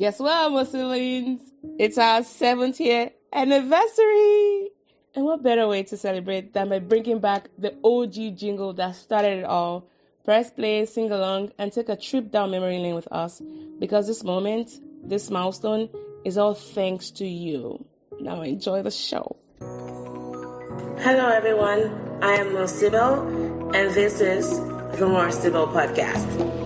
Guess what, Muslims? It's our 7th year anniversary. And what better way to celebrate than by bringing back the OG jingle that started it all? Press play, sing along, and take a trip down memory lane with us. Because this moment, this milestone, is all thanks to you. Now enjoy the show. Hello, everyone. I am More Sibyl, and this is the More Sibyl Podcast.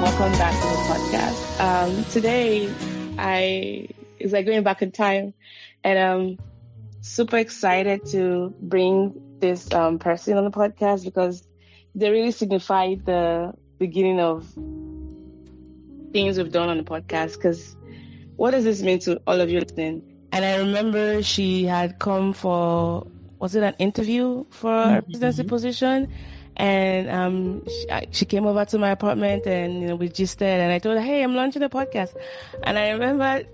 Welcome back to the podcast. Today, it's like going back in time, and I'm super excited to bring this person on the podcast because they really signify the beginning of things we've done on the podcast. Because what does this mean to all of you listening? And I remember she had come for, was it an interview for a presidency position? And she came over to my apartment and we gisted, and I told her, hey, I'm launching a podcast. And I remember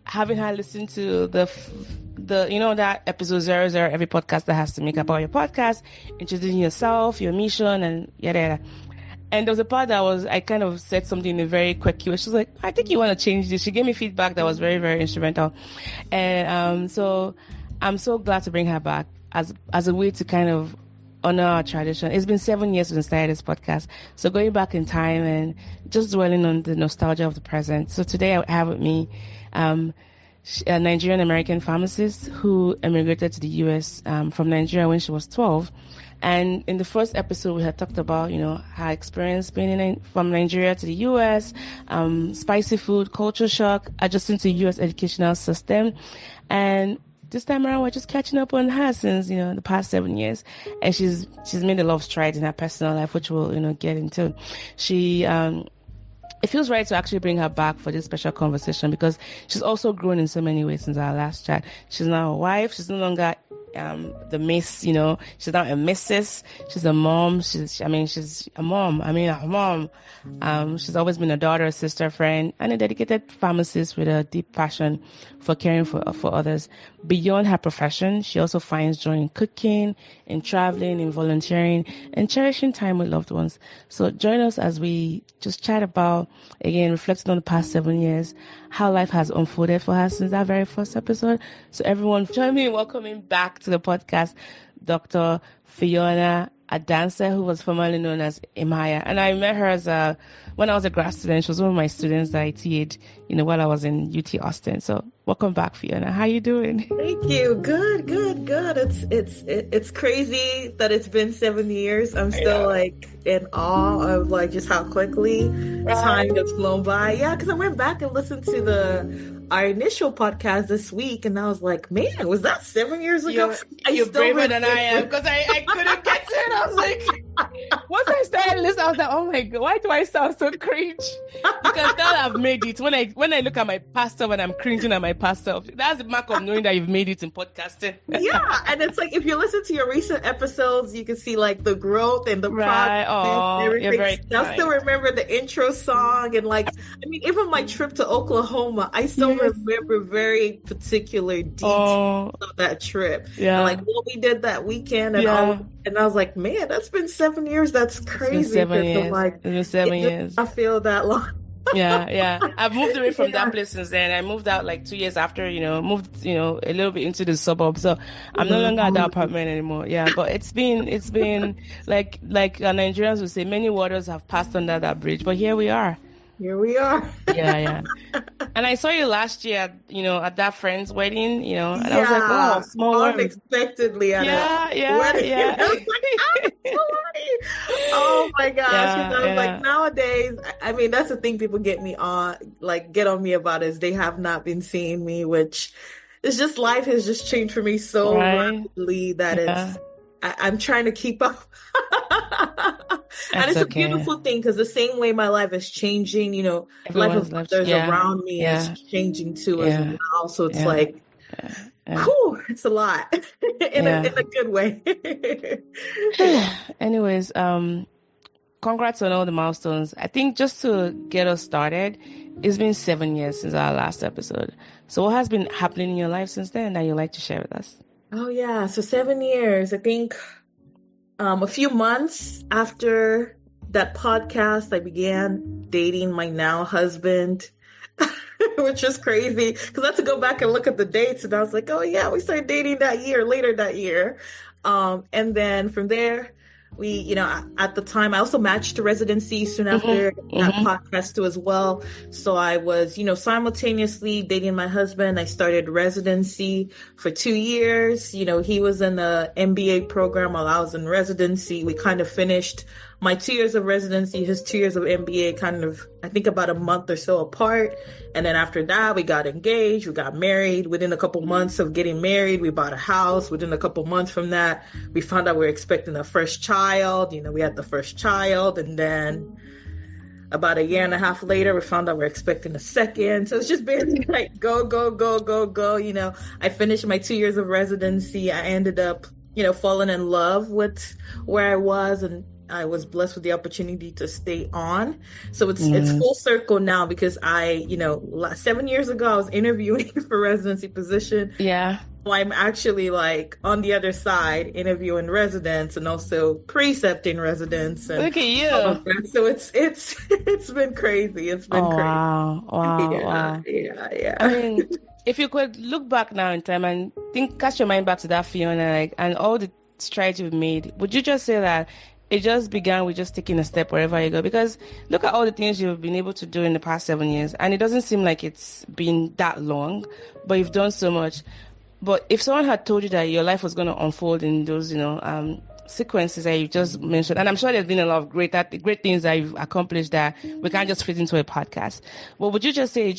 having her listen to the that episode 00, every podcast that has to make about your podcast, introducing yourself, your mission, and yada yada. And there was a part that I kind of said something in a very quick way. She was like, I think you want to change this. She gave me feedback that was very, very instrumental. And so I'm so glad to bring her back as a way to kind of honor our tradition. It's been 7 years since we started this podcast. So going back in time and just dwelling on the nostalgia of the present. So today I have with me a Nigerian American pharmacist who immigrated to the US from Nigeria when she was 12. And in the first episode, we had talked about, her experience being from Nigeria to the US, spicy food, culture shock, adjusting to the US educational system. And this time around, we're just catching up on her since, the past 7 years. And she's made a lot of strides in her personal life, which we'll, get into. It feels right to actually bring her back for this special conversation because she's also grown in so many ways since our last chat. She's now a wife. She's no longer the miss, she's not a missus. She's a mom. She's a mom. She's always been a daughter, a sister, friend, and a dedicated pharmacist with a deep passion for caring for others. Beyond her profession, she also finds joy in cooking, in traveling, in volunteering, and cherishing time with loved ones. So join us as we just chat about, again, reflecting on the past 7 years, how life has unfolded for her since that very first episode. So everyone, join me in welcoming back to the podcast, Dr. Fiona Adanse, who was formerly known as Imarhia. And I met her when I was a grad student. She was one of my students that I TA'd, while I was in UT Austin. So welcome back, Fiona. How you doing? Thank you. Good. It's crazy that it's been 7 years. I'm still in awe of just how quickly time has flown by. Yeah, because I went back and listened to our initial podcast this week, and I was like, man, was that 7 years ago? You're braver than I am, because I couldn't get to it. I was like, once I started listening, I was like, oh my God, why do I sound so cringe? You can tell I've made it. When I look at my past self and I'm cringing at my past self, that's the mark of knowing that you've made it in podcasting. Yeah, and it's like, if you listen to your recent episodes, you can see the growth and the progress and everything. I still remember the intro song, and even my trip to Oklahoma, I still remember very particular details of that trip. Yeah. And what we did that weekend and all. And I was like, man, that's been 7 years. That's crazy. It's been 7 years. I feel that long. Yeah. I've moved away from that place since then. I moved out 2 years after, moved, a little bit into the suburbs. So I'm no longer at that apartment anymore. Yeah. But it's been like Nigerians would say, many waters have passed under that bridge. But here we are. Yeah. And I saw you last year, at that friend's wedding, and I was like, oh, small world. Unexpectedly at a wedding. Yeah. I was like, oh my gosh. Nowadays, that's the thing people get on me about is they have not been seeing me, which is just, life has just changed for me so rapidly that I'm trying to keep up. And it's a beautiful thing because the same way my life is changing, life of others around me is changing too as well. So it's whew, it's a lot in a good way. Anyways, congrats on all the milestones. I think just to get us started, it's been 7 years since our last episode. So what has been happening in your life since then that you'd like to share with us? Oh yeah, so 7 years. I think a few months after that podcast, I began dating my now husband, which is crazy because I had to go back and look at the dates, and I was like, oh yeah, we started dating later that year. And then from there, at the time, I also matched to residency soon after that podcast too as well. So I was, simultaneously dating my husband. I started residency for 2 years. He was in the MBA program while I was in residency. We kind of finished my 2 years of residency, his 2 years of MBA, kind of, I think about a month or so apart. And then after that, we got engaged, we got married. Within a couple months of getting married, we bought a house. Within a couple months from that, we found out we were expecting a first child. We had the first child. And then about a year and a half later, we found out we're expecting a second. So it's just been like, go, go, go, go, go. I finished my 2 years of residency. I ended up, falling in love with where I was, and I was blessed with the opportunity to stay on. So it's full circle now because 7 years ago, I was interviewing for residency position. Yeah. So I'm actually like on the other side interviewing residents and also precepting residents. And look at you. So it's been crazy. It's been crazy. Wow. Yeah. I mean, if you could look back now in time and cast your mind back to that Fiona, and all the strides you've made, would you just say that it just began with just taking a step wherever you go? Because look at all the things you've been able to do in the past 7 years, and it doesn't seem like it's been that long, but you've done so much. But if someone had told you that your life was going to unfold in those, sequences that you just mentioned, and I'm sure there's been a lot of great things that you've accomplished that we can't just fit into a podcast. But would you just say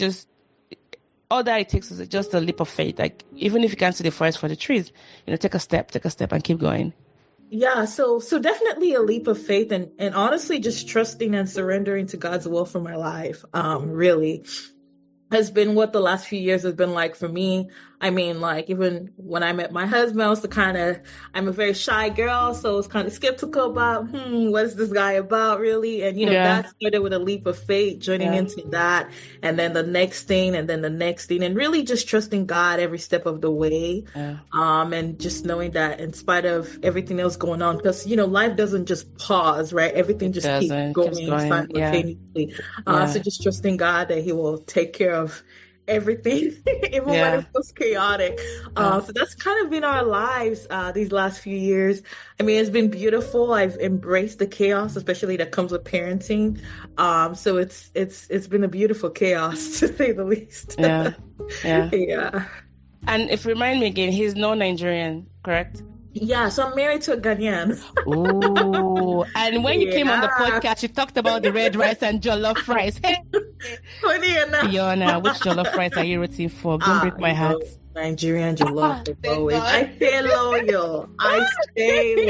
all that it takes is just a leap of faith? Like, even if you can't see the forest for the trees, take a step and keep going. Yeah, so definitely a leap of faith and honestly just trusting and surrendering to God's will for my life, really has been what the last few years has been like for me. I mean, like, even when I met my husband, I was I'm a very shy girl, so I was kind of skeptical about, what is this guy about, really? And, that started with a leap of faith, joining into that, and then the next thing, and then the next thing, and really just trusting God every step of the way. And just knowing that in spite of everything else going on, because, life doesn't just pause, right? Everything just keeps going simultaneously. So just trusting God that He will take care of everything, even when it feels chaotic. So that's kind of been our lives these last few years. I mean, it's been beautiful. I've embraced the chaos, especially that comes with parenting. So it's been a beautiful chaos, to say the least. Yeah. Yeah. And if you remind me again, he's no Nigerian, correct? Yeah, so I'm married to a Ghanaian. Oh, and when you came on the podcast, you talked about the red rice and jollof rice. Funny enough. Fiona, which jollof rice are you rooting for? Don't break my heart. Nigerian jollof. Always. I stay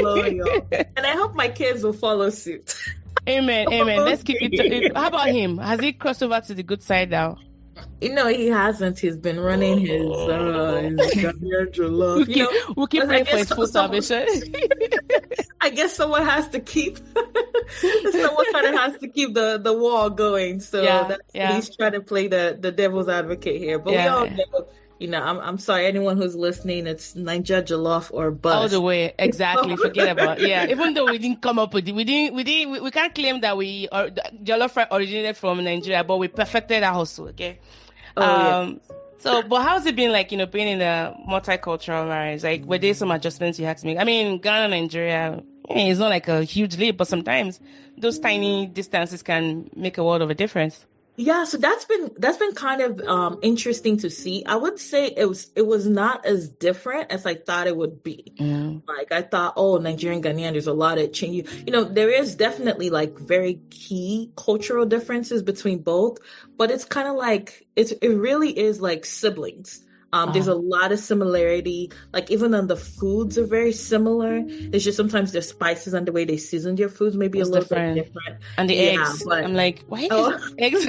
loyal. And I hope my kids will follow suit. Amen. Let's keep it. How about him? Has he crossed over to the good side now? He hasn't. He's been running his Ghanaian jollof. We'll keep praying for his full salvation. I guess someone has to keep. Someone kind of has to keep the wall going. So he's trying to play the devil's advocate here. But we all know. I'm sorry, anyone who's listening, it's Niger jollof or bust. All the way, exactly. Forget about even though we didn't come up with it, we can't claim that jollof rice originated from Nigeria, but we perfected our hustle. Okay. So, but how's it been like, being in a multicultural marriage? Like, were there some adjustments you had to make? I mean, Ghana, Nigeria, it's not like a huge leap, but sometimes those tiny distances can make a world of a difference. Yeah, so that's been kind of interesting to see. I would say it was not as different as I thought it would be. Like, I thought, Nigerian, Ghanaian, there's a lot of change. There is definitely like very key cultural differences between both, but it's kind of like it really is like siblings. There's a lot of similarity. Like, even on the foods are very similar. It's just sometimes their spices and the way they season their foods may be a little bit different. And the eggs. But I'm like, why is eggs?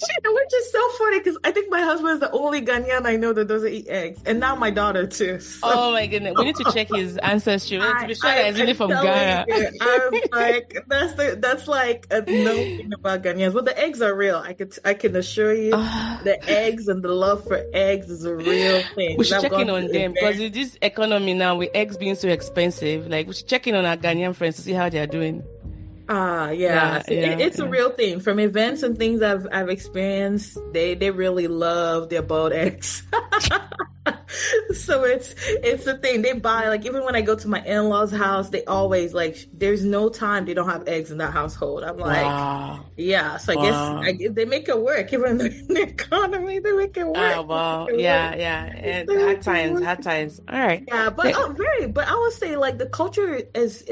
Which is so funny because I think my husband is the only Ghanaian I know that doesn't eat eggs, and now my daughter too. So. Oh my goodness, we need to check his ancestry. We need to be sure that he's really from Ghana. I was like, that's like a no thing about Ghanaians. But the eggs are real. I can assure you, the eggs and the love for eggs is a real thing. We should check in on them because in this economy now, with eggs being so expensive, like we should check in on our Ghanaian friends to see how they are doing. It's a real thing. From events and things I've experienced, they really love their boiled eggs. So it's the thing they buy. Like even when I go to my in-laws' house, they always like. There's no time they don't have eggs in that household. I'm like, yeah. So I guess they make it work. Even in the economy, they make it work. Oh wow, And hard times. All right. Yeah, but But I would say like the culture is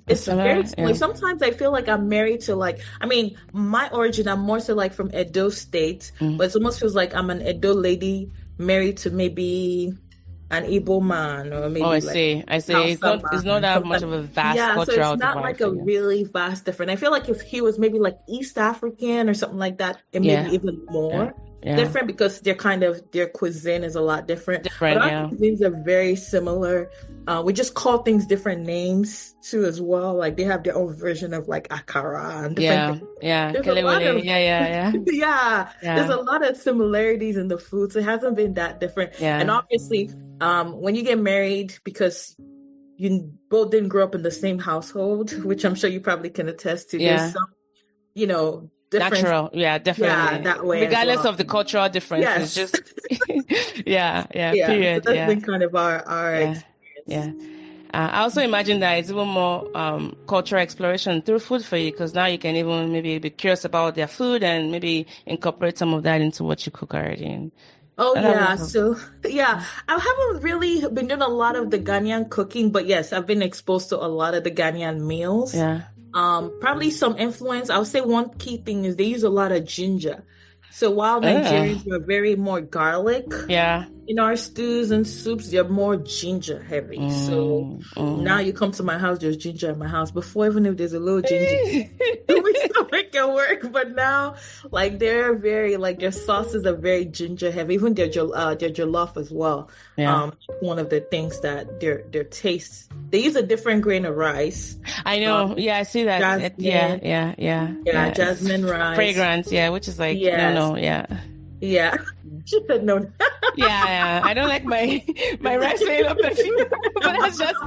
very similar. Like, sometimes I feel like I'm married to like. I mean, my origin, I'm more so like from Edo State, but it almost feels like I'm an Edo lady married to maybe an Igbo man or maybe I see. It's not that much of a vast cultural so it's not like a really vast different. I feel like if he was maybe like East African or something like that, it may be even more different because their cuisine is a lot different. But our cuisines are very similar. We just call things different names too as well. Like they have their own version of like akara and different things. There's a lot of, there's a lot of similarities in the food, so it hasn't been that different. And obviously, when you get married, because you both didn't grow up in the same household, which I'm sure you probably can attest to. There's some, different. Natural, definitely. Yeah, that way. Regardless of the cultural differences, just period. So that's been kind of our experience. I also imagine that it's even more cultural exploration through food for you, because now you can even maybe be curious about their food and maybe incorporate some of that into what you cook already. So I haven't really been doing a lot of the Ghanaian cooking, but yes, I've been exposed to a lot of the Ghanaian meals. Probably some influence. I would say one key thing is they use a lot of ginger. So while Nigerians are very more garlic, in our stews and soups, they're more ginger heavy. So now you come to my house, there's ginger in my house. Before, even if there's a little ginger, we still make it work. But now, like they're very their sauces are very ginger heavy. Even their jollof as well. One of the things that their tastes. They use a different grain of rice. I know. I see that. Jasmine, jasmine rice. Fragrance, which is like, Should have known. I don't like my rice made up perfume, but that's just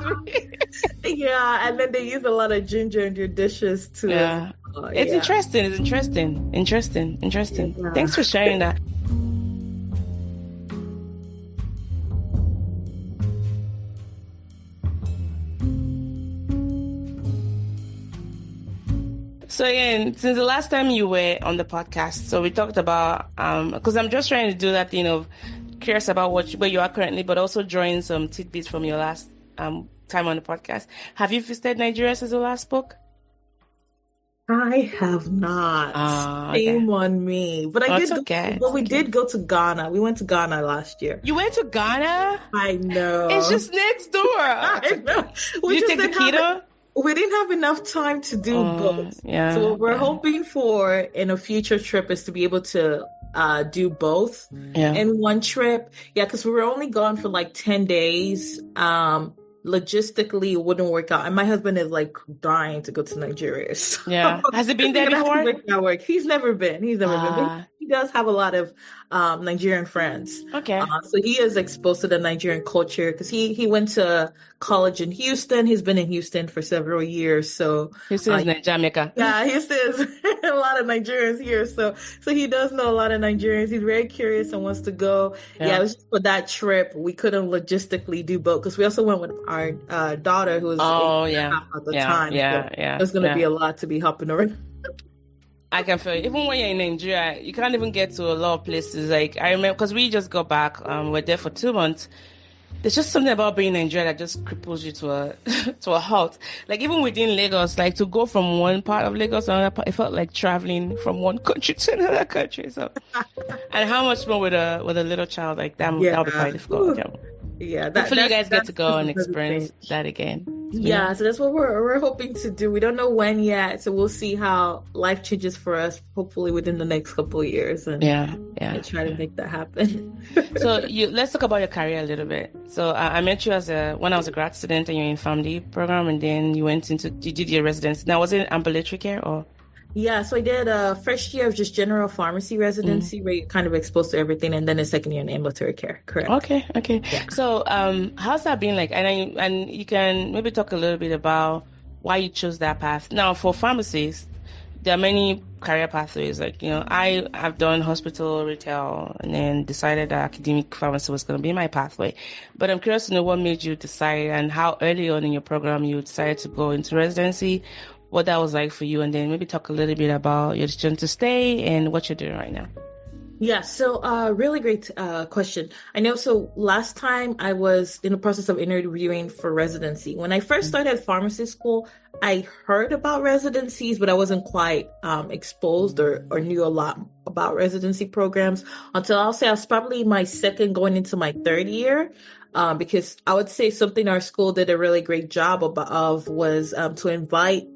me. And then they use a lot of ginger in their dishes too. It's interesting. It's interesting. Thanks for sharing that. So again, since the last time you were on the podcast, so we talked about, because I'm just trying to do that thing of curious about where you are currently, but also drawing some tidbits from your last time on the podcast. Have you visited Nigeria since the last spoke? I have not. Shame on me. But I did. But we did go to Ghana. We went to Ghana last year. You went to Ghana? I know. It's just next door. I know. Did you take the keto? We didn't have enough time to do both. So what we're hoping for in a future trip is to be able to do both in one trip. Because we were only gone for like 10 days. Logistically, it wouldn't work out. And my husband is like dying to go to Nigeria. So has he been there before? He's never been. But he does have a lot of Nigerian friends. So he is exposed to the Nigerian culture because he went to college in Houston. He's been in Houston for several years. So Houston is Jamaica. Houston is a lot of Nigerians here. So he does know a lot of Nigerians. He's very curious and wants to go. It was just for that trip. We couldn't logistically do both because we also went with our daughter who was at the time. There's going to be a lot to be hopping around. I can feel it. Even when you're in Nigeria, you can't even get to a lot of places. Like I remember, because we just got back. We're there for 2 months. There's just something about being in Nigeria that just cripples you to a halt. Like even within Lagos, like to go from one part of Lagos to another part, it felt like traveling from one country to another country. So, and how much more with a little child like that? That'll be quite difficult. Hopefully you guys get to go and experience that again. Yeah, so that's what we're hoping to do. We don't know when yet, so we'll see how life changes for us, hopefully within the next couple of years, and try to make that happen. So let's talk about your career a little bit. So I met you when I was a grad student, and you're in PharmD program, and then you did your residency. Now, was it ambulatory care or? Yeah, so I did a first year of just general pharmacy residency where you're kind of exposed to everything, and then a second year in ambulatory care. Correct. Okay. Yeah. So how's that been like? And you can maybe talk a little bit about why you chose that path. Now, for pharmacists, there are many career pathways. Like, I have done hospital retail and then decided that academic pharmacy was going to be my pathway. But I'm curious to know what made you decide and how early on in your program you decided to go into residency, what that was like for you, and then maybe talk a little bit about your decision to stay and what you're doing right now. Yeah, so really great question. I know, so last time I was in the process of interviewing for residency. When I first started pharmacy school, I heard about residencies, but I wasn't quite exposed or knew a lot about residency programs until I was probably my second going into my third year. Because I would say something our school did a really great job of was to invite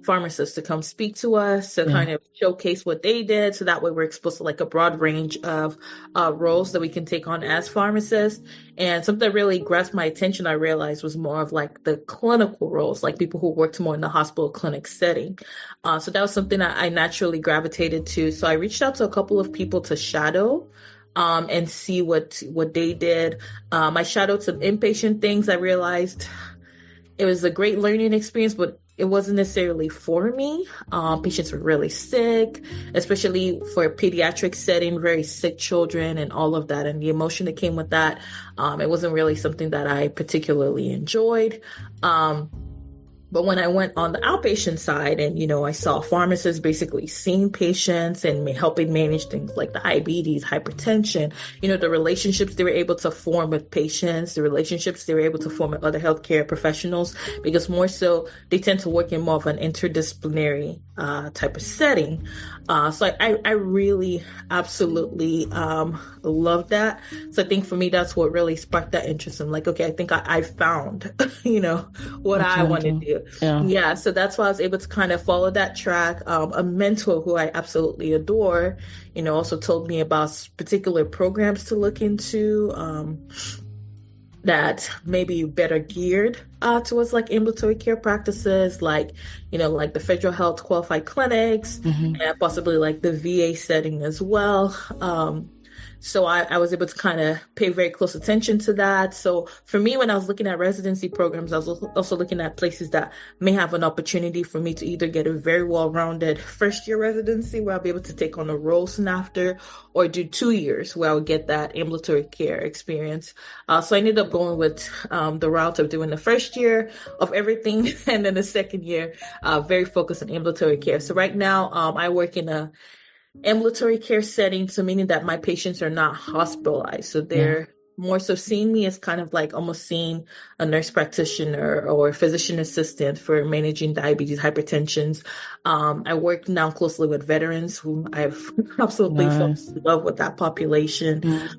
pharmacists to come speak to us, to kind of showcase what they did. So that way we're exposed to like a broad range of roles that we can take on as pharmacists. And something that really grasped my attention, I realized, was more of like the clinical roles, like people who worked more in the hospital clinic setting. So that was something I naturally gravitated to. So I reached out to a couple of people to shadow and see what they did. I shadowed some inpatient things. I realized it was a great learning experience, but it wasn't necessarily for me. Patients were really sick, especially for a pediatric setting, very sick children and all of that. And the emotion that came with that, it wasn't really something that I particularly enjoyed. But when I went on the outpatient side and, I saw pharmacists basically seeing patients and helping manage things like the diabetes, hypertension, the relationships they were able to form with patients, the relationships they were able to form with other healthcare professionals, because more so they tend to work in more of an interdisciplinary type of setting. So I really absolutely love that. So I think for me, that's what really sparked that interest. I'm like, okay, I think I found, what I want to do. Yeah. So that's why I was able to kind of follow that track. A mentor who I absolutely adore, also told me about particular programs to look into, that maybe better geared towards like ambulatory care practices, like the federal health qualified clinics, and possibly like the VA setting as well. So I was able to kind of pay very close attention to that. So for me, when I was looking at residency programs, I was also looking at places that may have an opportunity for me to either get a very well-rounded first year residency where I'll be able to take on a role soon after, or do 2 years where I would get that ambulatory care experience. So I ended up going with the route of doing the first year of everything and then the second year, very focused on ambulatory care. So right now, I work in a ambulatory care setting, so meaning that my patients are not hospitalized. So they're more so seeing me as kind of like almost seeing a nurse practitioner or a physician assistant for managing diabetes, hypertensions. I work now closely with veterans whom I've absolutely fallen in love with that population.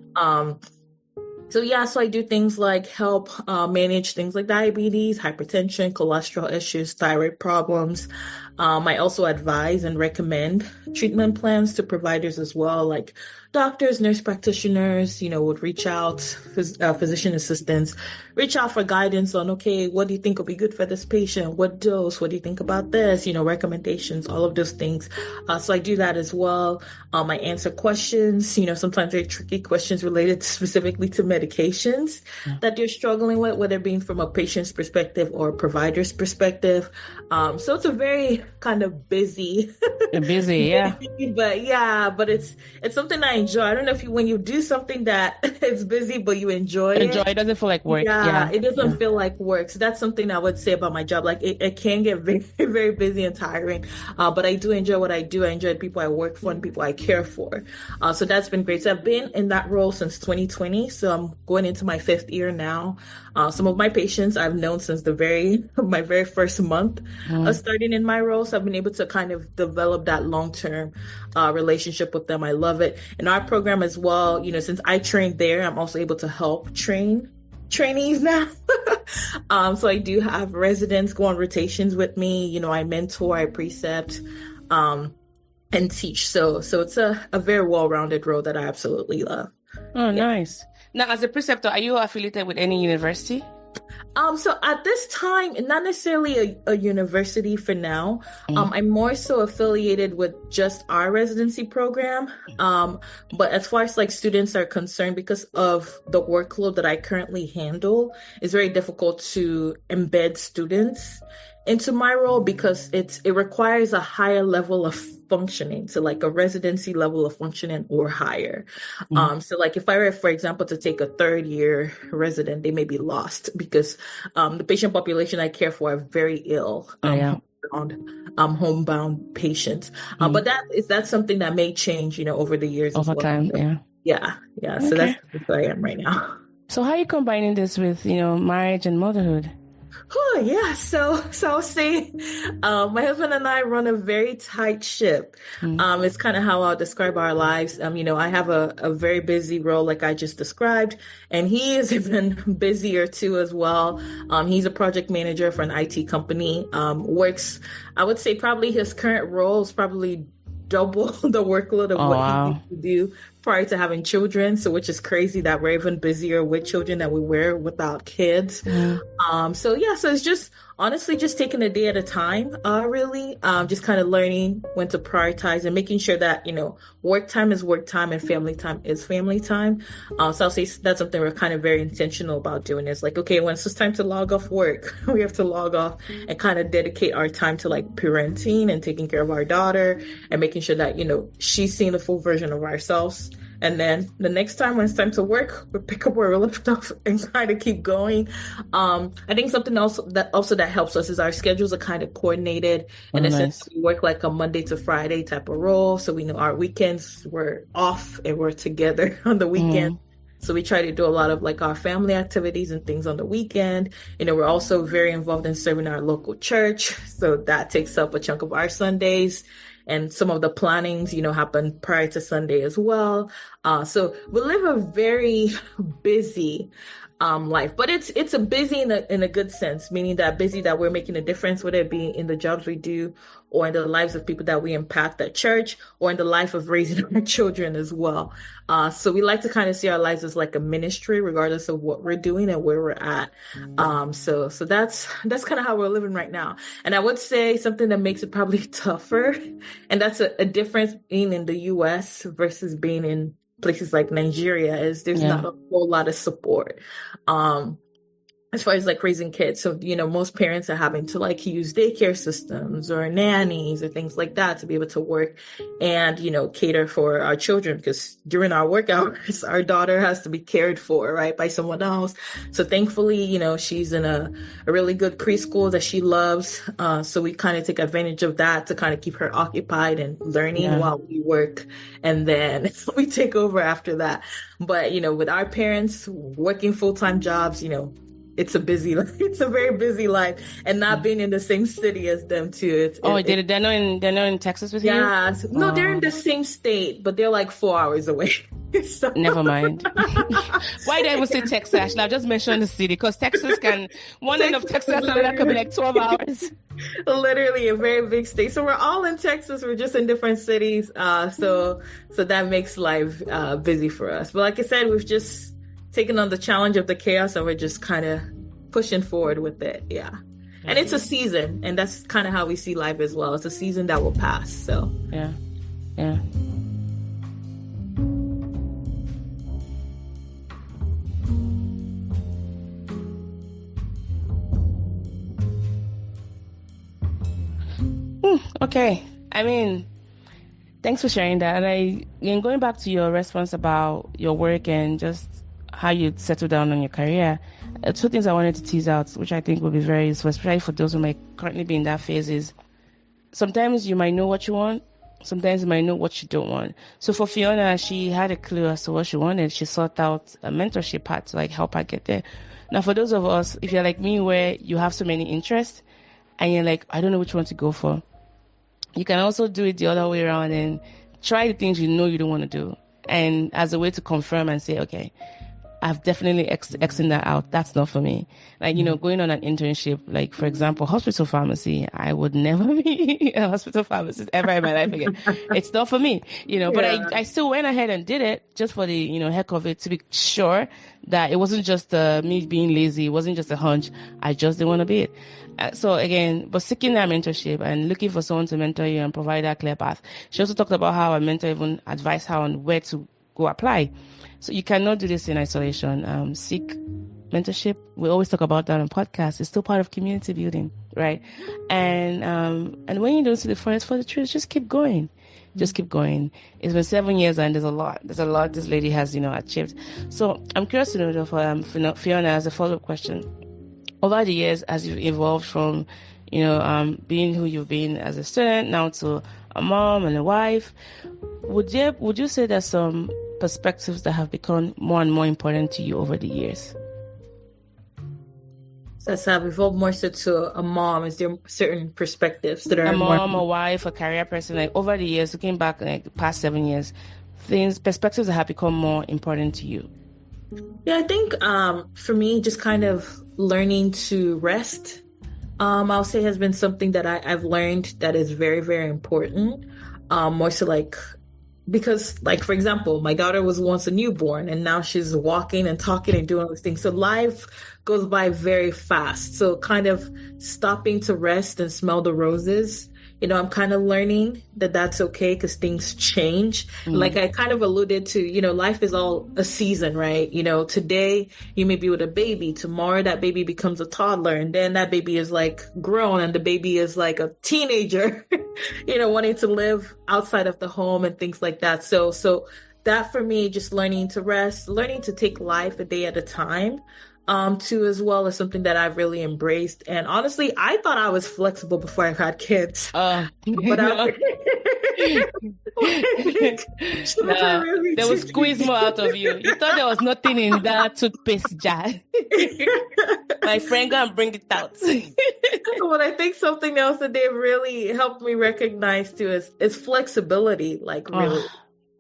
So I do things like help manage things like diabetes, hypertension, cholesterol issues, thyroid problems. I also advise and recommend treatment plans to providers as well, like doctors, nurse practitioners, would reach out, physician assistants, reach out for guidance on, okay, what do you think will be good for this patient? What dose? What do you think about this? Recommendations, all of those things. So I do that as well. I answer questions, sometimes very tricky questions related specifically to medications that you're struggling with, whether it being from a patient's perspective or a provider's perspective. So it's a very kind of busy, but it's something I enjoy. I don't know if when you do something that it's busy, but you enjoy it. It doesn't feel like work. It doesn't feel like work. So that's something I would say about my job. Like it can get very, very busy and tiring. But I do enjoy what I do. I enjoy the people I work for and people I care for. So that's been great. So I've been in that role since 2020. So I'm going into my 5th year now. Some of my patients I've known since my very first month of starting in my role. So I've been able to kind of develop that long-term relationship with them. I love it. In our program as well, since I trained there, I'm also able to help train trainees now. So I do have residents go on rotations with me. You know, I mentor, I precept, and teach. So it's a very well-rounded role that I absolutely love. Oh, nice. Now, as a preceptor, are you affiliated with any university? So at this time, not necessarily a university for now. I'm more so affiliated with just our residency program. But as far as like students are concerned, because of the workload that I currently handle, it's very difficult to embed students into my role because it requires a higher level of functioning, so like a residency level of functioning or higher. So like if I were, for example, to take a third year resident, they may be lost because the patient population I care for are very ill. Homebound patients. But that's something that may change, you know, over the years over as well. time. Yeah. Okay. So that's where I am right now. So how are you combining this with, you know, marriage and motherhood? Oh, yeah. So I'll say, my husband and I run a very tight ship. It's kind of how I'll describe our lives. You know, I have a very busy role, like I just described, and he is even busier too as well. He's a project manager for an IT company, works, I would say probably his current role is probably double the workload of what he used to do prior to having children. So, which is crazy that we're even busier with children than we were without kids. So it's just honestly just taking a day at a time, really, just kind of learning when to prioritize and making sure that, you know, work time is work time and family time is family time. So I'll say that's something we're kind of very intentional about doing. Is like, okay, when it's just time to log off work, we have to log off and kind of dedicate our time to like parenting and taking care of our daughter and making sure that, you know, she's seeing the full version of ourselves. And then the next time when it's time to work, we pick up where we left off and kind of keep going. I think something else that helps us is our schedules are kind of coordinated. In a sense, we work like a Monday to Friday type of role. So we know our weekends we're off and we're together on the weekend. So we try to do a lot of like our family activities and things on the weekend. You know, we're also very involved in serving our local church. So that takes up a chunk of our Sundays. And some of the plannings, you know, happen prior to Sunday as well. So we live a very busy life, but it's a busy in a good sense, meaning that busy that we're making a difference, whether it be in the jobs we do or in the lives of people that we impact at church or in the life of raising our children as well. So we like to kind of see our lives as like a ministry, regardless of what we're doing and where we're at. So that's kind of how we're living right now. And I would say something that makes it probably tougher, and that's a difference being in the US versus being in places like Nigeria, is there's not a whole lot of support. As far as like raising kids. So, you know, most parents are having to like use daycare systems or nannies or things like that to be able to work and, you know, cater for our children, because during our work hours, our daughter has to be cared for, right, by someone else. So thankfully, you know, she's in a really good preschool that she loves. So we kind of take advantage of that to kind of keep her occupied and learning while we work. And then we take over after that. But, you know, with our parents working full-time jobs, you know, it's a busy life. It's a very busy life, and not being in the same city as them too. They're not in Texas with you? Yeah, no, they're in the same state, but they're like 4 hours away. So. Never mind. Why did I even say Texas? Actually, I just mentioned the city because Texas can one end of Texas and that could be like 12 hours. Literally a very big state. So we're all in Texas. We're just in different cities. So that makes life busy for us. But like I said, we've just taking on the challenge of the chaos, and we're just kind of pushing forward with it. Yeah. And it's a season, and that's kind of how we see life as well. It's a season that will pass. So yeah. Okay. I mean, thanks for sharing that. And going back to your response about your work and just how you settle down on your career, two things I wanted to tease out, which I think will be very useful, especially for those who might currently be in that phase, is sometimes you might know what you want, sometimes you might know what you don't want. So for Fiona, she had a clue as to what she wanted. She sought out a mentorship path to like help her get there. Now, for those of us, if you're like me, where you have so many interests and you're like, I don't know which one to go for, you can also do it the other way around and try the things you know you don't want to do. And as a way to confirm and say, okay, I've definitely Xing that out. That's not for me. Like, going on an internship, like, for example, hospital pharmacy, I would never be a hospital pharmacist ever in my life again. It's not for me, but I still went ahead and did it just for the, heck of it, to be sure that it wasn't just me being lazy. It wasn't just a hunch. I just didn't want to be it. So again, but seeking that mentorship and looking for someone to mentor you and provide that clear path. She also talked about how a mentor even advised her on where to go apply. So you cannot do this in isolation. Seek mentorship. We always talk about that on podcasts. It's still part of community building, right? And when you don't see the forest for the trees, just keep going. Just keep going. It's been 7 years and there's a lot this lady has, achieved. So I'm curious to know, though, Fiona, as a follow-up question, over the years, as you've evolved from, being who you've been as a student now to a mom and a wife, would you say there's some perspectives that have become more and more important to you over the years? So I've evolved more so to a mom. Is there certain perspectives that are a mom, a wife, a career person? Like over the years, looking back, like the past 7 years, perspectives that have become more important to you. Yeah, I think for me, just kind of learning to rest, I'll say has been something that I've learned that is very, very important. More so like, because like, for example, my daughter was once a newborn and now she's walking and talking and doing all these things. So life goes by very fast. So kind of stopping to rest and smell the roses. I'm kind of learning that that's okay because things change. Like I kind of alluded to, life is all a season, right? Today you may be with a baby. Tomorrow that baby becomes a toddler. And then that baby is like grown and the baby is like a teenager, wanting to live outside of the home and things like that. So that for me, just learning to rest, learning to take life a day at a time. Too, as well, as something that I've really embraced. And honestly, I thought I was flexible before I've had kids. But they will squeeze more out of you. You thought there was nothing in that toothpaste jar. My friend, go and bring it out. But I think something else that they really helped me recognize too is flexibility, like really.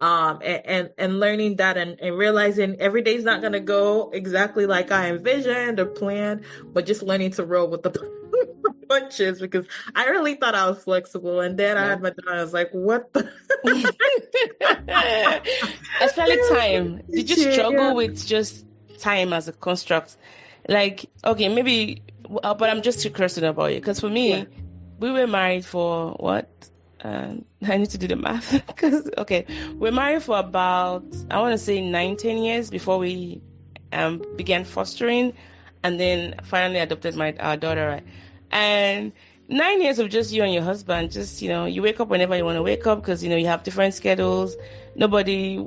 And learning that and realizing every day's not going to go exactly like I envisioned or planned, but just learning to roll with the punches, because I really thought I was flexible. And then I had my daughter, I was like, what the? Especially time. Did you struggle with just time as a construct? Like, okay, maybe, but I'm just curious about you. Because for me, we were married for what? I need to do the math because, we're married for about, I want to say 9-10 years before we began fostering, and then finally adopted our daughter. Right? And 9 years of just you and your husband, just, you wake up whenever you want to wake up because, you have different schedules. Nobody,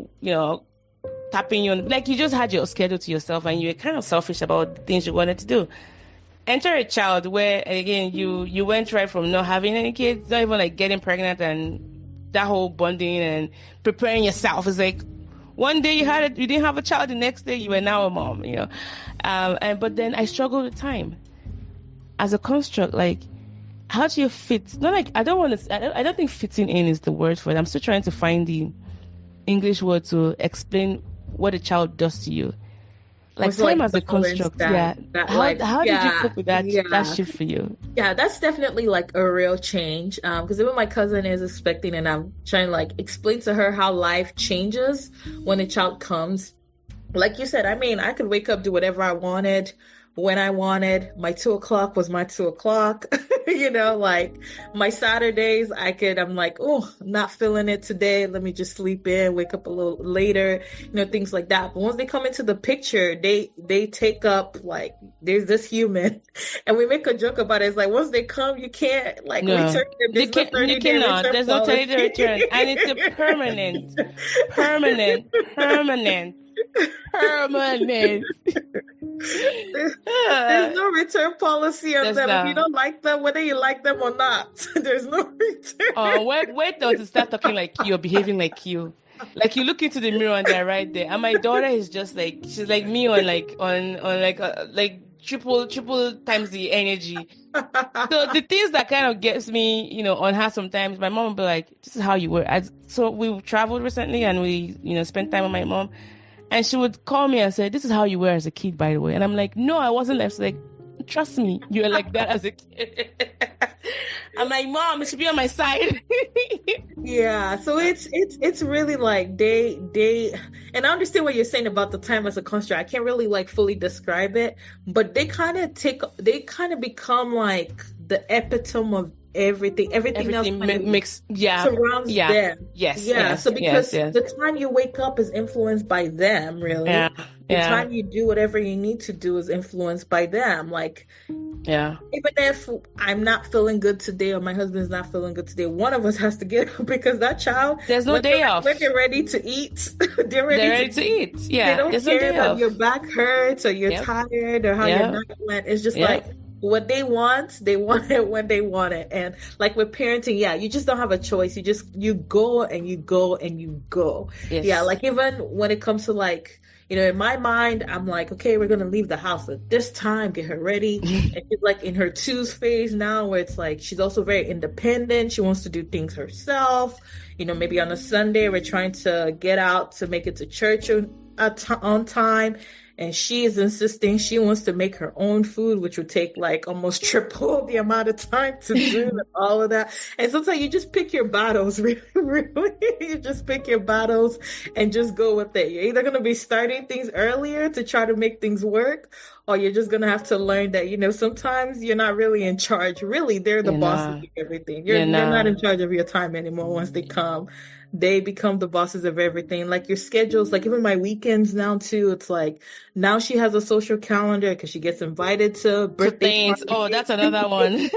tapping you on, like you just had your schedule to yourself and you were kind of selfish about the things you wanted to do. Enter a child where, again, you went right from not having any kids, not even like getting pregnant and that whole bonding and preparing yourself. It's like one day you didn't have a child, the next day you were now a mom, but then I struggled with time as a construct. Like, how do you fit? Not like, I don't think fitting in is the word for it. I'm still trying to find the English word to explain what a child does to you. Like time as a construct, how did you cope with that shift for you? Yeah, that's definitely like a real change. Because even my cousin is expecting, and I'm trying to like explain to her how life changes when a child comes. Like you said, I mean, I could wake up, do whatever I wanted, when I wanted. My 2:00 was my 2:00. Like my Saturdays, I'm like, oh, I'm not feeling it today. Let me just sleep in, wake up a little later, things like that. But once they come into the picture, they take up, like, there's this human, and we make a joke about it. It's like, once they come, you can't return them. You cannot. There's no 30-day return. And it's a permanent. There's no return policy on them. If you don't like them, whether you like them or not, there's no return. Oh, wait till they start talking like you or behaving like you. Like you look into the mirror and they're right there. And my daughter is just like, she's like me on triple times the energy. So the things that kind of gets me, on her sometimes, my mom will be like, this is how you were. So we traveled recently and we, spent time with my mom. And she would call me and say, "This is how you were as a kid, by the way." And I'm like, "No, I wasn't." She's like, "Trust me, you were like that as a kid." I'm like, "Mom, it should be on my side." Yeah, so it's really like and I understand what you're saying about the time as a construct. I can't really like fully describe it, but they kind of become like the epitome of everything else Everything kind of mix, surrounds them. yes, So because yes. the time you wake up is influenced by them, really. The time you do whatever you need to do is influenced by them. Like, even if I'm not feeling good today or my husband's not feeling good today, one of us has to get up because that child, there's no day off. When they're ready to eat, they're ready to eat. Yeah, they don't care that your back hurts or you're tired or how your night went. It's just like what they want it when they want it. And like with parenting, you just don't have a choice. You go and you go and you go. Yes. Yeah, like even when it comes to like, in my mind, I'm like, okay, we're going to leave the house at this time, get her ready. And she's like in her twos phase now where it's like, she's also very independent. She wants to do things herself. Maybe on a Sunday, we're trying to get out to make it to church on time. And she is insisting she wants to make her own food, which would take like almost triple the amount of time to do and all of that. And sometimes you just pick your battles, really. You just pick your battles and just go with it. You're either going to be starting things earlier to try to make things work, or you're just going to have to learn that, sometimes you're not really in charge. Really, they're the bosses of everything. You're not in charge of your time anymore once they come. They become the bosses of everything. Like your schedules, like even my weekends now too. It's like now she has a social calendar because she gets invited to birthday parties. Oh, that's another one.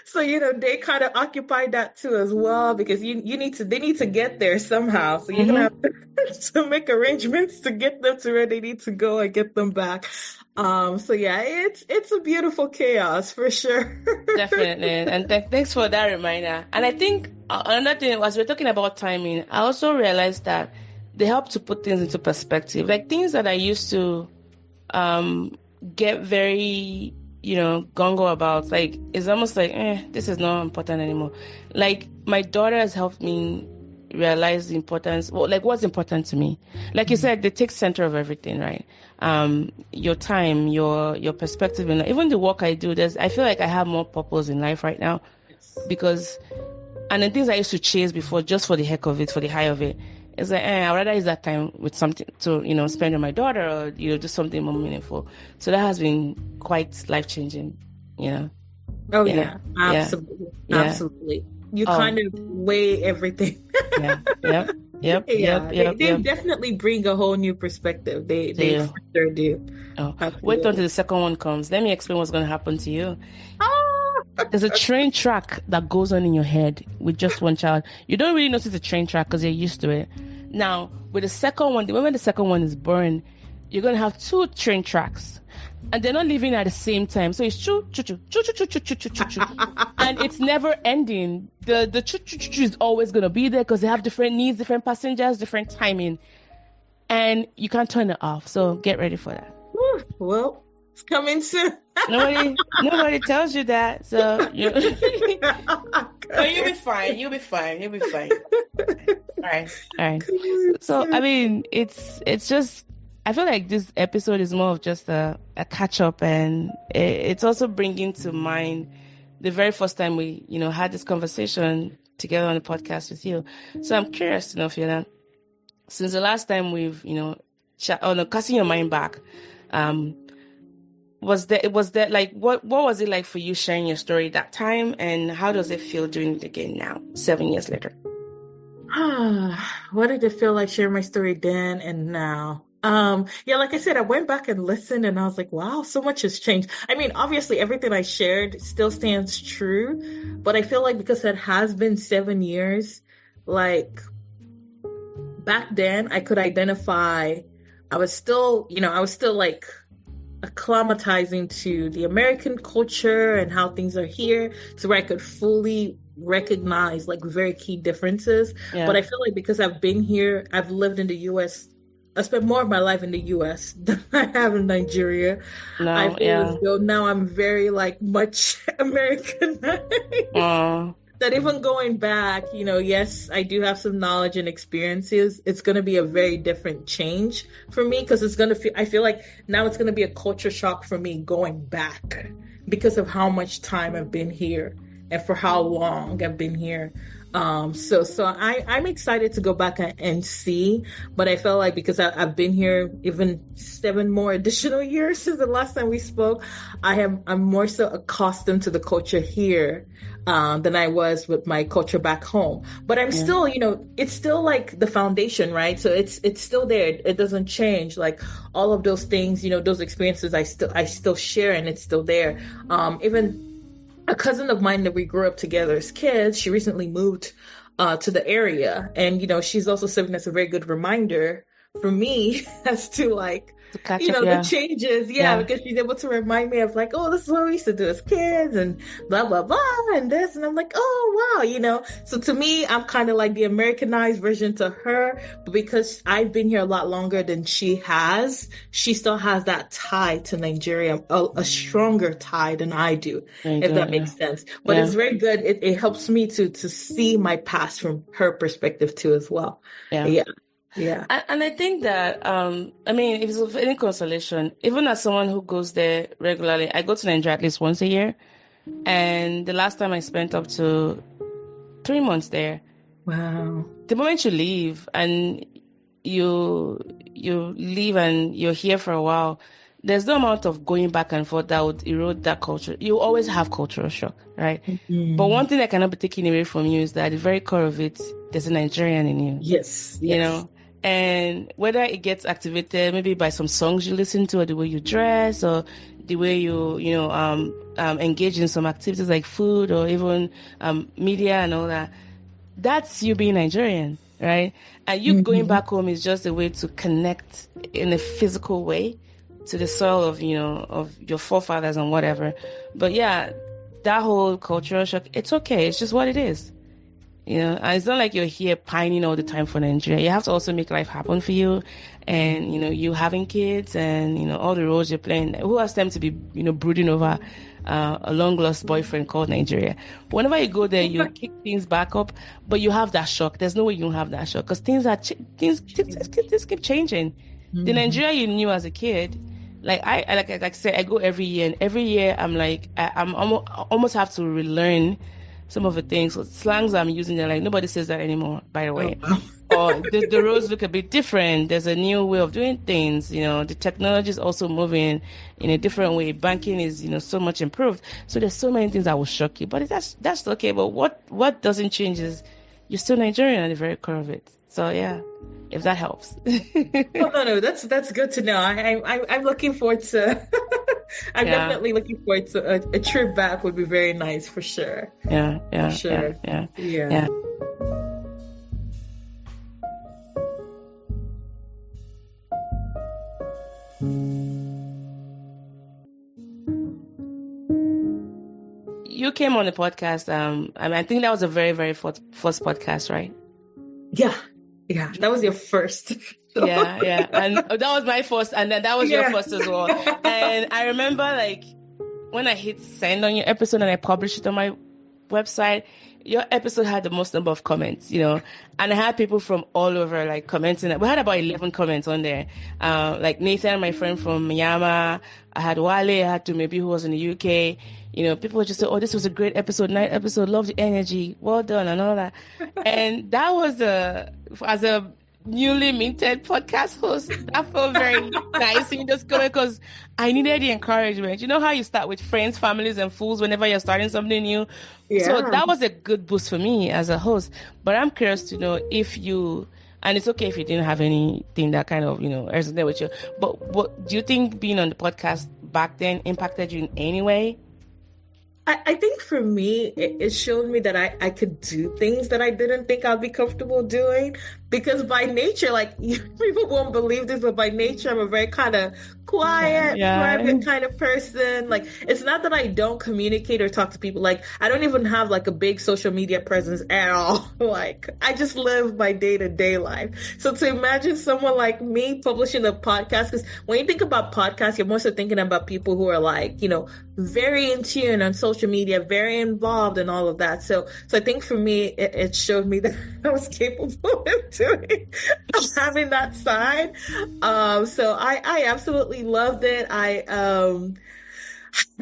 So, they kind of occupy that too as well because they need to get there somehow. So you're going to have to make arrangements to get them to where they need to go and get them back. It's a beautiful chaos for sure. Definitely. And thanks for that reminder. And I think another thing, as we're talking about timing, I also realized that they help to put things into perspective. Like things that I used to get very, gung-ho about, like, it's almost like, this is not important anymore. Like, my daughter has helped me realize the importance, like what's important to me. Like you said, they take center of everything, right? Your time, your perspective, and even the work I do, I feel like I have more purpose in life right now because, and the things I used to chase before just for the heck of it, for the high of it, it's like, I'd rather use that time with something to, spend with my daughter or, do something more meaningful. So that has been quite life-changing, Oh, yeah. Absolutely. Yeah. Absolutely. You kind of weigh everything. Yep. They definitely bring a whole new perspective. They for sure do. Wait until the second one comes. Let me explain what's going to happen to you. There's a train track that goes on in your head with just one child. You don't really notice the train track because you're used to it. Now, with the second one, the moment the second one is born, you're going to have two train tracks. And they're not living at the same time. So it's choo, choo, choo, choo, choo, choo, choo, choo, choo, choo. And it's never ending. The choo, choo, choo, choo is always going to be there because they have different needs, different passengers, different timing. And you can't turn it off. So get ready for that. Well, it's coming soon. Nobody tells you that. So but you'll be fine. You'll be fine. All right. So, I mean, it's just, I feel like this episode is more of just a catch up, and it's also bringing to mind the very first time we, had this conversation together on the podcast with you. So I'm curious to know, Fiona, since the last time we've, casting your mind back, was that like, what was it like for you sharing your story that time, and how does it feel doing it again now, 7 years later? What did it feel like sharing my story then and now? Like I said, I went back and listened and I was like, wow, so much has changed. I mean, obviously everything I shared still stands true, but I feel like because it has been 7 years, like back then I could identify, I was still like acclimatizing to the American culture and how things are here, to where I could fully recognize like very key differences. But I feel like because I've been here, I've lived in the US, I spent more of my life in the US than I have in Nigeria. I feel as though now I'm very like much Americanized. that even going back, yes, I do have some knowledge and experiences. It's going to be a very different change for me because I feel like now it's going to be a culture shock for me going back because of how much time I've been here and for how long I've been here. So I'm excited to go back and see, but I felt like because I've been here even 7 more additional years since the last time we spoke, I'm more so accustomed to the culture here, than I was with my culture back home. But I'm still, it's still like the foundation, right? So it's still there. It doesn't change. Like all of those things, those experiences I still share and it's still there. Even a cousin of mine that we grew up together as kids, she recently moved to the area. And, she's also serving as a very good reminder for me as to like, to catch up, the changes. Yeah, because she's able to remind me of like, oh, this is what we used to do as kids and blah, blah, blah, and this. And I'm like, oh, wow, So to me, I'm kind of like the Americanized version to her. But because I've been here a lot longer than she has, she still has that tie to Nigeria, a stronger tie than I do, if that makes sense. But it's very good. It helps me to see my past from her perspective too as well. Yeah. And I think that, if it's of any consolation, even as someone who goes there regularly, I go to Nigeria at least once a year. And the last time I spent up to 3 months there. Wow. The moment you leave and you leave and you're here for a while, there's no amount of going back and forth that would erode that culture. You always have cultural shock, right? Mm-hmm. But one thing that cannot be taken away from you is that at the very core of it, there's a Nigerian in you. Yes. And whether it gets activated maybe by some songs you listen to or the way you dress or the way you engage in some activities like food or even media and all that, that's you being Nigerian, right? And you going back home is just a way to connect in a physical way to the soil of your forefathers and whatever. But yeah, that whole cultural shock, it's okay. It's just what it is. And it's not like you're here pining all the time for Nigeria. You have to also make life happen for you. And, you having kids and, all the roles you're playing. Who has time to be, brooding over a long-lost boyfriend called Nigeria? But whenever you go there, you kick things back up, but you have that shock. There's no way you don't have that shock because things keep changing. Mm-hmm. The Nigeria you knew as a kid, like I said, I go every year, and every year I'm like, I'm almost have to relearn some of the things. So slangs I'm using, they're like, nobody says that anymore, by the way. Or the roads look a bit different. There's a new way of doing things. The technology is also moving in a different way. Banking is, so much improved. So there's so many things that will shock you. But that's okay. But what doesn't change is you're still Nigerian at the very core of it. So yeah, if that helps. No, that's good to know. I'm looking forward to. I'm definitely looking forward to a trip back. Would be very nice for sure. Yeah. For sure. Yeah. You came on the podcast. I think that was a very, very first podcast, right? Yeah. That was your first. Yeah. And that was my first, and then that was your first as well. And I remember like when I hit send on your episode and I published it on my website, your episode had the most number of comments, and I had people from all over like commenting. We had about 11 comments on there. Like Nathan, my friend from Myanmar. I had Wale, I had maybe who was in the UK. People would just say, oh, this was a great episode, nice episode, love the energy, well done, and all that. And that was as a newly minted podcast host, that felt very nice in just going because I needed the encouragement. You know how you start with friends, families, and fools whenever you're starting something new? Yeah. So that was a good boost for me as a host. But I'm curious to know if you, and it's okay if you didn't have anything that kind of, resonated with you, but what do you think being on the podcast back then impacted you in any way? I think for me, it showed me that I could do things that I didn't think I'd be comfortable doing. Because by nature, like, people won't believe this, but by nature, I'm a very kind of quiet, private kind of person. Like, it's not that I don't communicate or talk to people. Like, I don't even have like a big social media presence at all. Like, I just live my day-to-day life. So to imagine someone like me publishing a podcast, because when you think about podcasts, you're more so thinking about people who are like, very in tune on social social media, very involved in all of that. So I think for me, it showed me that I was capable of having that side. So I absolutely loved it. I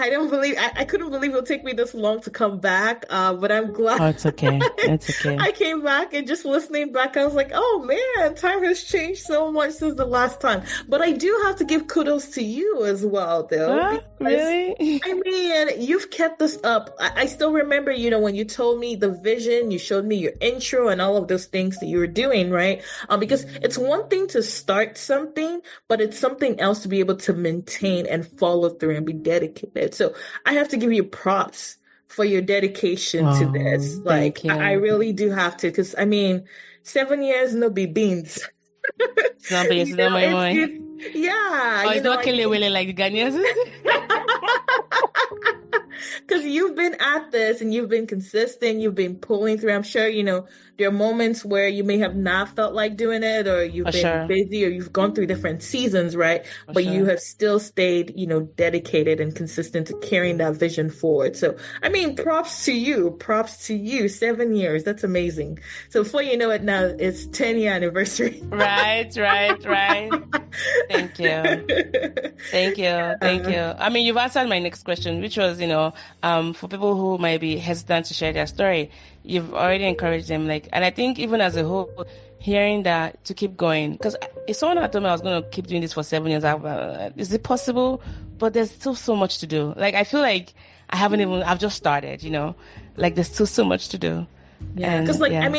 couldn't believe it'll take me this long to come back. But I'm glad. Oh, it's okay. It's okay. I came back, and just listening back, I was like, oh man, time has changed so much since the last time. But I do have to give kudos to you as well, though. Really? I mean, you've kept this up. I still remember, when you told me the vision, you showed me your intro and all of those things that you were doing, right? Because it's one thing to start something, but it's something else to be able to maintain and follow through and be dedicated. So I have to give you props for your dedication to this. Like, I really do have to, because 7 years, no be beans. It's not beans, it's not my money. Yeah. Oh, it's not Kelewele like the Ghanaians. Because you've been at this and you've been consistent, you've been pulling through. I'm sure, there are moments where you may have not felt like doing it, or you've been busy, or you've gone through different seasons, right? But you have still stayed, dedicated and consistent to carrying that vision forward. So, props to you. 7 years. That's amazing. So before you know it now, it's 10-year anniversary. Right. Thank you. You've answered my next question, which was, for people who might be hesitant to share their story, you've already encouraged them. And I think even as a whole, hearing that to keep going, because if someone had told me I was going to keep doing this for 7 years, is it possible? But there's still so much to do. I feel like I've just started, there's still so much to do. Yeah, because I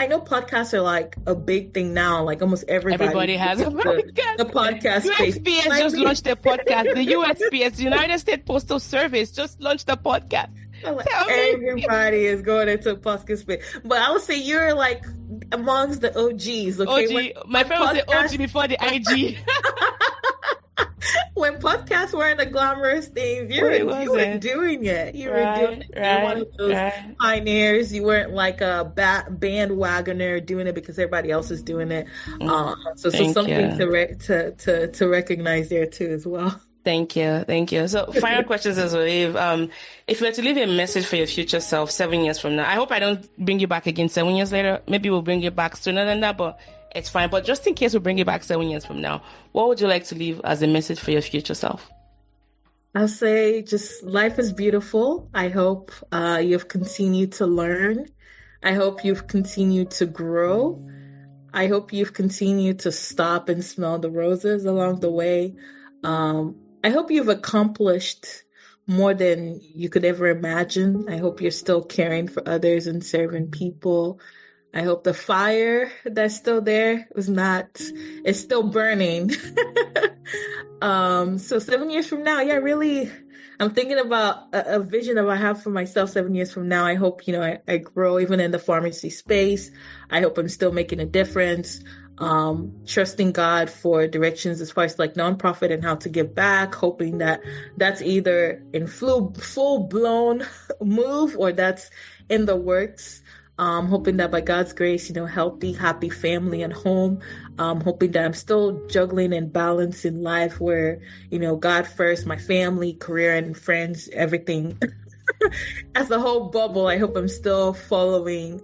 know podcasts are a big thing now. Almost everybody has a podcast. The podcast space. USPS just launched a podcast. The USPS, United States Postal Service, just launched a podcast. Everybody is going into podcast space. But I would say you're amongst the OGs. Okay? My friend was the OG before the IG. When podcasts weren't the glamorous things, you were doing it. You were doing it. You're one of those pioneers. You weren't like a bandwagoner doing it because everybody else is doing it. So something to recognize there too as well. Thank you. So final questions as well. If you were to leave a message for your future self 7 years from now, I hope I don't bring you back again 7 years later. Maybe we'll bring you back sooner than that, but it's fine. But just in case we bring you back 7 years from now, what would you like to leave as a message for your future self? I'll say just life is beautiful. I hope you've continued to learn. I hope you've continued to grow. I hope you've continued to stop and smell the roses along the way. I hope you've accomplished more than you could ever imagine. I hope you're still caring for others and serving people. I hope the fire that's still there it's still burning. So 7 years from now, I'm thinking about a vision that I have for myself 7 years from now. I hope, I grow even in the pharmacy space. I hope I'm still making a difference. Trusting God for directions as far as nonprofit and how to give back, hoping that that's either in full blown move or that's in the works. Hoping that by God's grace, healthy, happy family and home. Hoping that I'm still juggling and balancing life where, God first, my family, career and friends, everything as a whole bubble. I hope I'm still following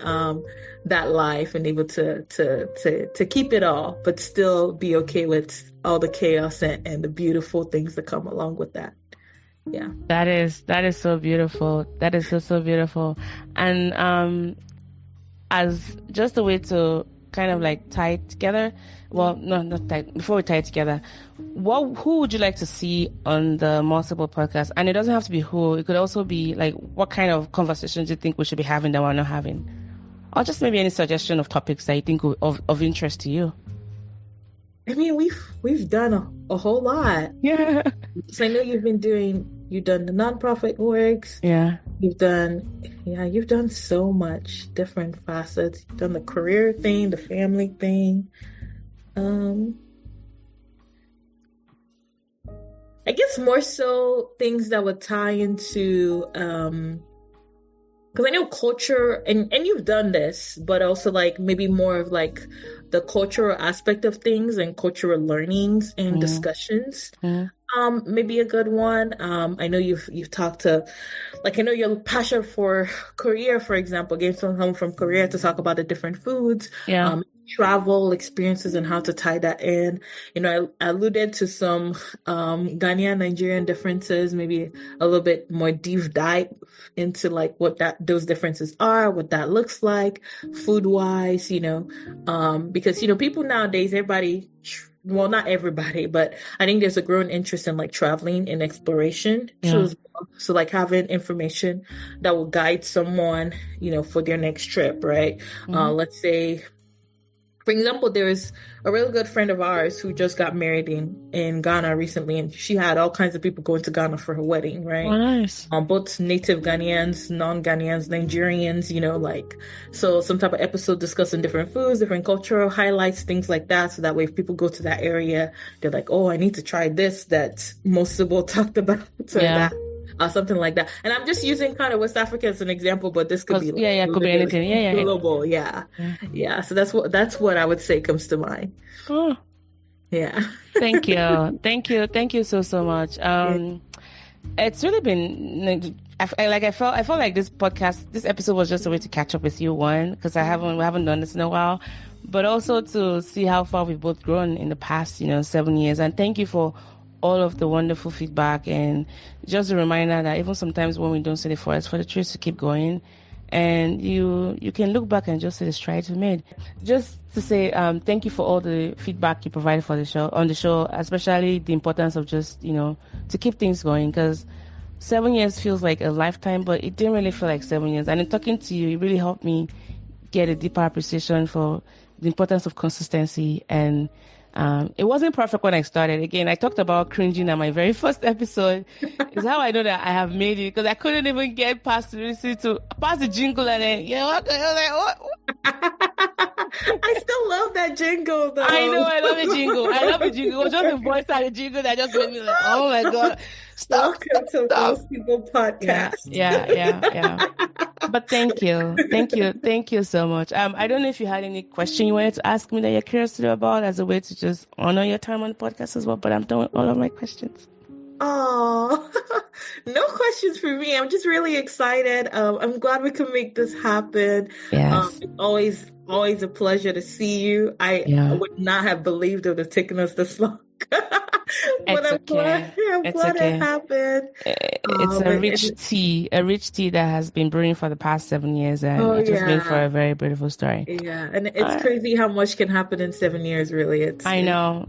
that life and able to keep it all, but still be okay with all the chaos and the beautiful things that come along with that. Yeah. That is so beautiful. That is so beautiful. And as just a way to kind of tie it together, well, no, not tie, before we tie it together, who would you like to see on the More Sibyl podcast? And it doesn't have to be who, it could also be what kind of conversations you think we should be having that we're not having, or just maybe any suggestion of topics that you think of interest to you. We've done a whole lot. Yeah. So I know you've done the nonprofit works. Yeah. You've done so much different facets. You've done the career thing, the family thing. I guess more so things that would tie into, because I know culture, and you've done this, but also maybe more of the cultural aspect of things and cultural learnings and discussions. Maybe a good one. I know you've talked to, like, I know your passion for Korea, for example, getting someone from Korea to talk about the different foods, Yeah. travel experiences and how to tie that in. I alluded to some Ghanaian Nigerian differences, maybe a little bit more deep dive into like what those differences are, what that looks like, food wise, because people nowadays, everybody. Well, not everybody, but I think there's a growing interest in like traveling and exploration too Yeah. as well. So like having information that will guide someone, for their next trip, right? Let's say, for example, there's a really good friend of ours who just got married in Ghana recently, and she had all kinds of people going to Ghana for her wedding, right? Nice. Both native Ghanaians, non-Ghanaians, Nigerians, so some type of episode discussing different foods, different cultural highlights, things like that. So that way, if people go to that area, they're like, oh, I need to try this that More Sibyl talked about, or that. Something like that. And I'm just using kind of West Africa as an example, but this could be like, could be anything. Global. Yeah. So that's what I would say comes to mind. Oh. Yeah. Thank you so much. It's really been I felt like this episode was just a way to catch up with you, one, because we haven't done this in a while, but also to see how far we've both grown in the past 7 years. And thank you for all of the wonderful feedback, and just a reminder that even sometimes when we don't see the forest for the trees to keep going, and you can look back and just see the strides we made. Just to say thank you for all the feedback you provided for the show, especially the importance of just to keep things going, because 7 years feels like a lifetime, but it didn't really feel like 7 years. And in talking to you, it really helped me get a deeper appreciation for the importance of consistency. And it wasn't perfect when I started. Again, I talked about cringing at my very first episode. It's how I know that I have made it, because I couldn't even get past the jingle, and then what? I still love that jingle though. I know, I love the jingle. It was just the voice of the jingle that just made me like, oh my god, welcome to More Sibyl Podcast. Yeah. But thank you so much. I don't know if you had any question you wanted to ask me that you're curious to know about, as a way to just honor your time on the podcast as well. But I'm done with all of my questions. Oh, no questions for me. I'm just really excited. I'm glad we could make this happen. Yes. It's always a pleasure to see you. I would not have believed it would have taken us this long. But I'm glad it happened. It's a rich tea that has been brewing for the past 7 years, and it just made for a very beautiful story. Yeah, and it's crazy how much can happen in 7 years. Really, I know.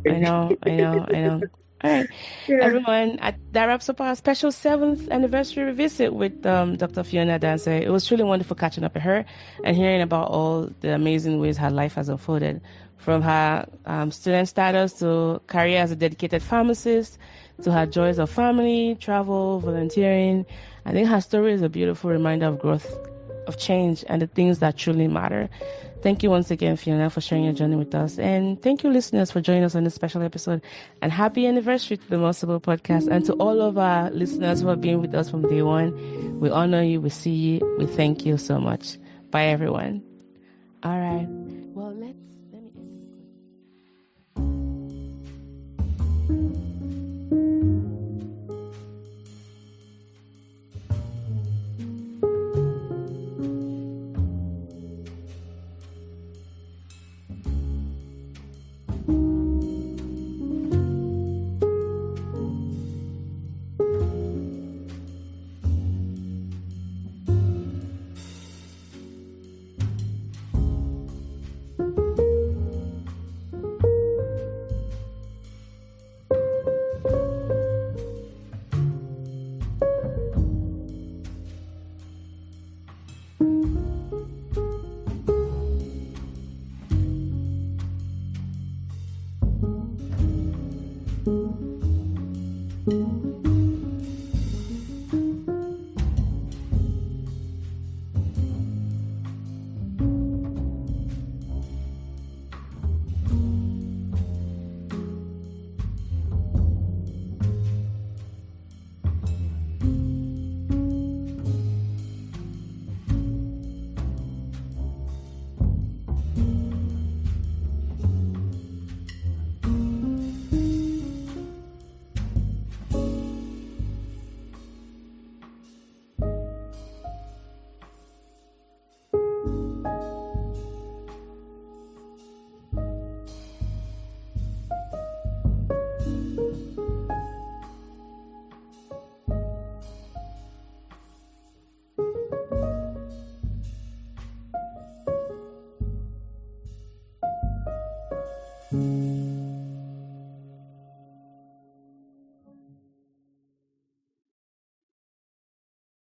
All right, everyone, that wraps up our special 7th anniversary revisit with Dr. Fiona Adanse. It was truly wonderful catching up with her and hearing about all the amazing ways her life has unfolded, from her student status to career as a dedicated pharmacist, to her joys of family, travel, volunteering. I think her story is a beautiful reminder of growth, of change, and the things that truly matter. Thank you once again, Fiona, for sharing your journey with us. And thank you, listeners, for joining us on this special episode. And happy anniversary to the More Sibyl Podcast. And to all of our listeners who have been with us from day one, we honor you, we see you, we thank you so much. Bye, everyone. All right. Well, let me end